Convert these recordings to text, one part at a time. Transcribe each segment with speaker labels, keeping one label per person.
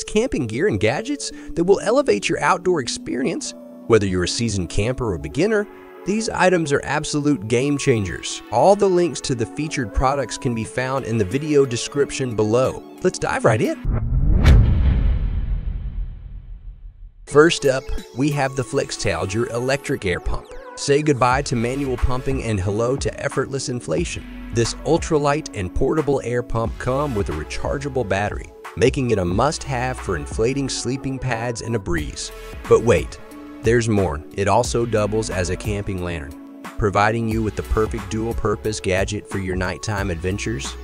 Speaker 1: Camping gear and gadgets that will elevate your outdoor experience. Whether you're a seasoned camper or beginner, these items are absolute game changers. All the links to the featured products can be found in the video description below. Let's dive right in. First up, we have the FlexTger electric air pump. Say goodbye to manual pumping and hello to effortless inflation. This ultralight and portable air pump come with a rechargeable battery, making it a must-have for inflating sleeping pads in a breeze. But wait, there's more. It also doubles as a camping lantern, providing you with the perfect dual-purpose gadget for your nighttime adventures.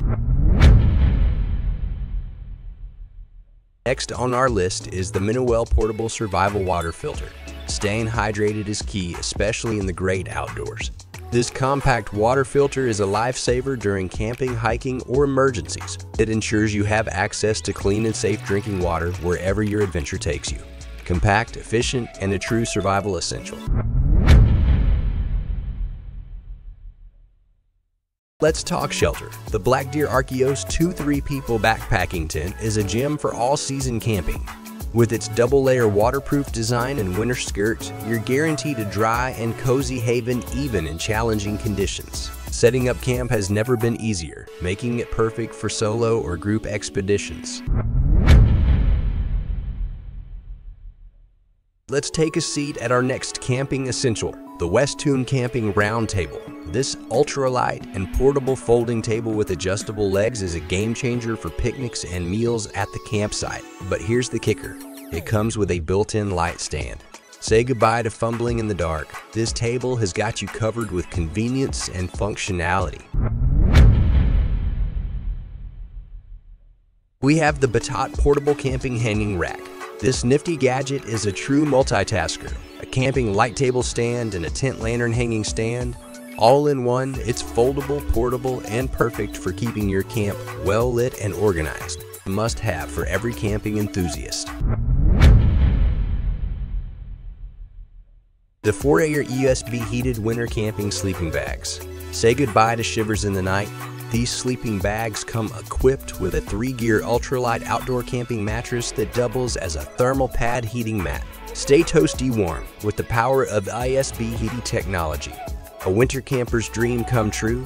Speaker 1: Next on our list is the MINOW portable survival water filter. Staying hydrated is key, especially in the great outdoors. This compact water filter is a lifesaver during camping, hiking, or emergencies. It ensures you have access to clean and safe drinking water wherever your adventure takes you. Compact, efficient, and a true survival essential. Let's talk shelter. The BLACKDECKER ARCHOS 2-3 people backpacking tent is a gem for all-season camping. With its double-layer waterproof design and winter skirt, you're guaranteed a dry and cozy haven even in challenging conditions. Setting up camp has never been easier, making it perfect for solo or group expeditions. Let's take a seat at our next camping essential, the WestTon Camping Round Table. This ultralight and portable folding table with adjustable legs is a game changer for picnics and meals at the campsite. But here's the kicker. It comes with a built-in light stand. Say goodbye to fumbling in the dark. This table has got you covered with convenience and functionality. We have the Batat portable camping hanging rack. This nifty gadget is a true multitasker. A camping light table stand and a tent lantern hanging stand. All in one, it's foldable, portable, and perfect for keeping your camp well lit and organized. A must-have for every camping enthusiast. The 4-layer USB heated winter camping sleeping bags. Say goodbye to shivers in the night. These sleeping bags come equipped with a 3-gear ultralight outdoor camping mattress that doubles as a thermal pad heating mat. Stay toasty warm with the power of ISB heating technology. A winter camper's dream come true.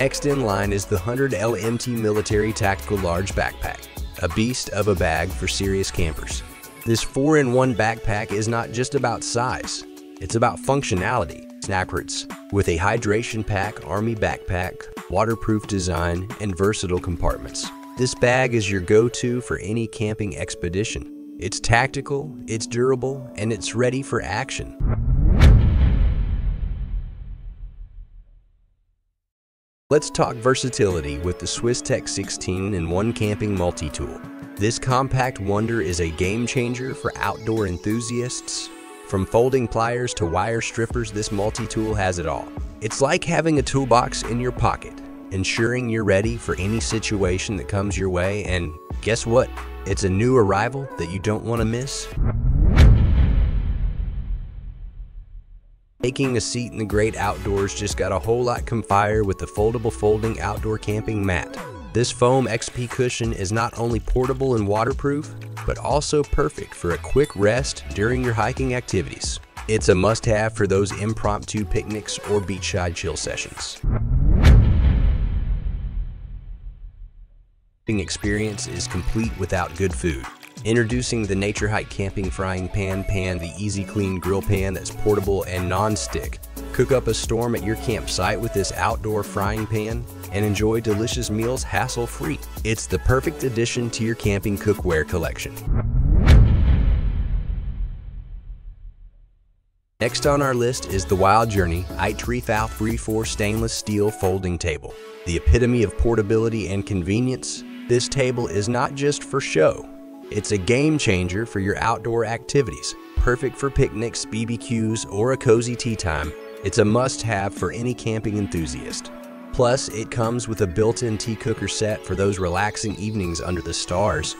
Speaker 1: Next in line is the 100 LMT Military Tactical Large Backpack, a beast of a bag for serious campers. This 4-in-1 backpack is not just about size, it's about functionality. Snapperts with a hydration pack, army backpack, waterproof design, and versatile compartments. This bag is your go-to for any camping expedition. It's tactical, it's durable, and it's ready for action. Let's talk versatility with the SWISSTECH 16-in-1 camping multi-tool. This compact wonder is a game changer for outdoor enthusiasts. From folding pliers to wire strippers, this multi-tool has it all. It's like having a toolbox in your pocket, ensuring you're ready for any situation that comes your way, and guess what? It's a new arrival that you don't want to miss. Taking a seat in the great outdoors just got a whole lot comfier with the foldable folding outdoor camping mat. This foam XP cushion is not only portable and waterproof, but also perfect for a quick rest during your hiking activities. It's a must-have for those impromptu picnics or beachside chill sessions. The experience is complete without good food. Introducing the Nature Hike Camping Frying Pan, the easy clean grill pan that's portable and non-stick. Cook up a storm at your campsite with this outdoor frying pan and enjoy delicious meals hassle-free. It's the perfect addition to your camping cookware collection. Next on our list is the Wild Journey i3-4 stainless steel folding table. The epitome of portability and convenience, this table is not just for show. It's a game changer for your outdoor activities. Perfect for picnics, BBQs, or a cozy tea time. It's a must-have for any camping enthusiast. Plus, it comes with a built-in tea cooker set for those relaxing evenings under the stars.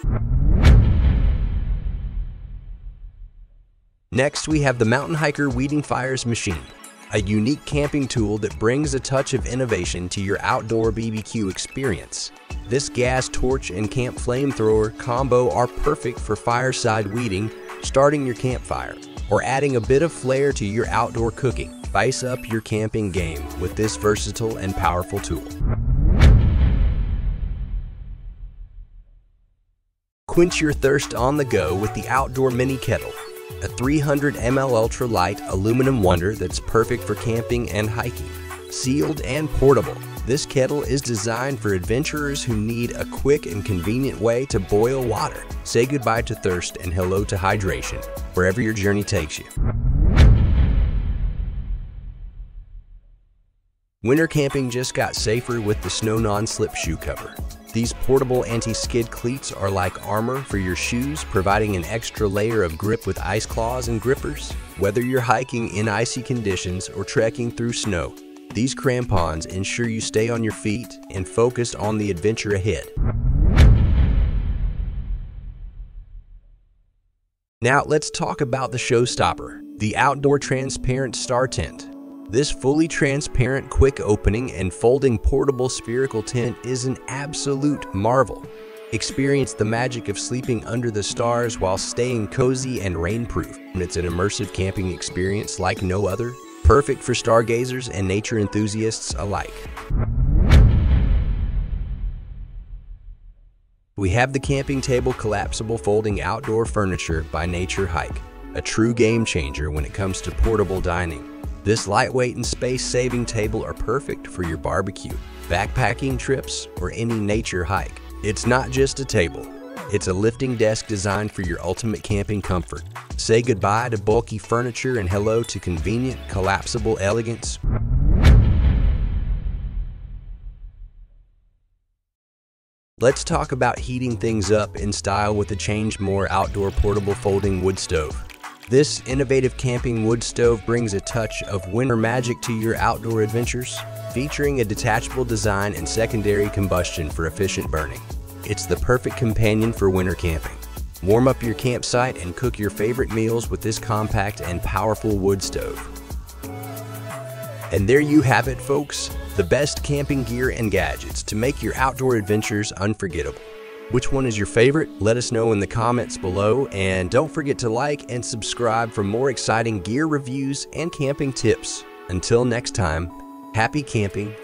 Speaker 1: Next, we have the Mountain Hiker Weeding Fires Machine, a unique camping tool that brings a touch of innovation to your outdoor BBQ experience. This gas torch and camp flamethrower combo are perfect for fireside weeding, starting your campfire, or adding a bit of flair to your outdoor cooking. Spice up your camping game with this versatile and powerful tool. Quench your thirst on the go with the Outdoor Mini Kettle, a 300 ml ultra-light aluminum wonder that's perfect for camping and hiking. Sealed and portable, this kettle is designed for adventurers who need a quick and convenient way to boil water. Say goodbye to thirst and hello to hydration, wherever your journey takes you. Winter camping just got safer with the Snow NonSlip shoe cover. These portable anti-skid cleats are like armor for your shoes, providing an extra layer of grip with ice claws and grippers. Whether you're hiking in icy conditions or trekking through snow, these crampons ensure you stay on your feet and focused on the adventure ahead. Now let's talk about the showstopper, the Outdoor Transparent Star Tent. This fully transparent, quick opening and folding portable spherical tent is an absolute marvel. Experience the magic of sleeping under the stars while staying cozy and rainproof. It's an immersive camping experience like no other, perfect for stargazers and nature enthusiasts alike. We have the camping table collapsible folding outdoor furniture by Nature Hike, a true game changer when it comes to portable dining. This lightweight and space-saving table are perfect for your barbecue, backpacking trips, or any nature hike. It's not just a table. It's a lifting desk designed for your ultimate camping comfort. Say goodbye to bulky furniture and hello to convenient, collapsible elegance. Let's talk about heating things up in style with the Changemore Outdoor Portable Folding Wood Stove. This innovative camping wood stove brings a touch of winter magic to your outdoor adventures, featuring a detachable design and secondary combustion for efficient burning. It's the perfect companion for winter camping. Warm up your campsite and cook your favorite meals with this compact and powerful wood stove. And there you have it, folks, the best camping gear and gadgets to make your outdoor adventures unforgettable. Which one is your favorite? Let us know in the comments below, and don't forget to like and subscribe for more exciting gear reviews and camping tips. Until next time, happy camping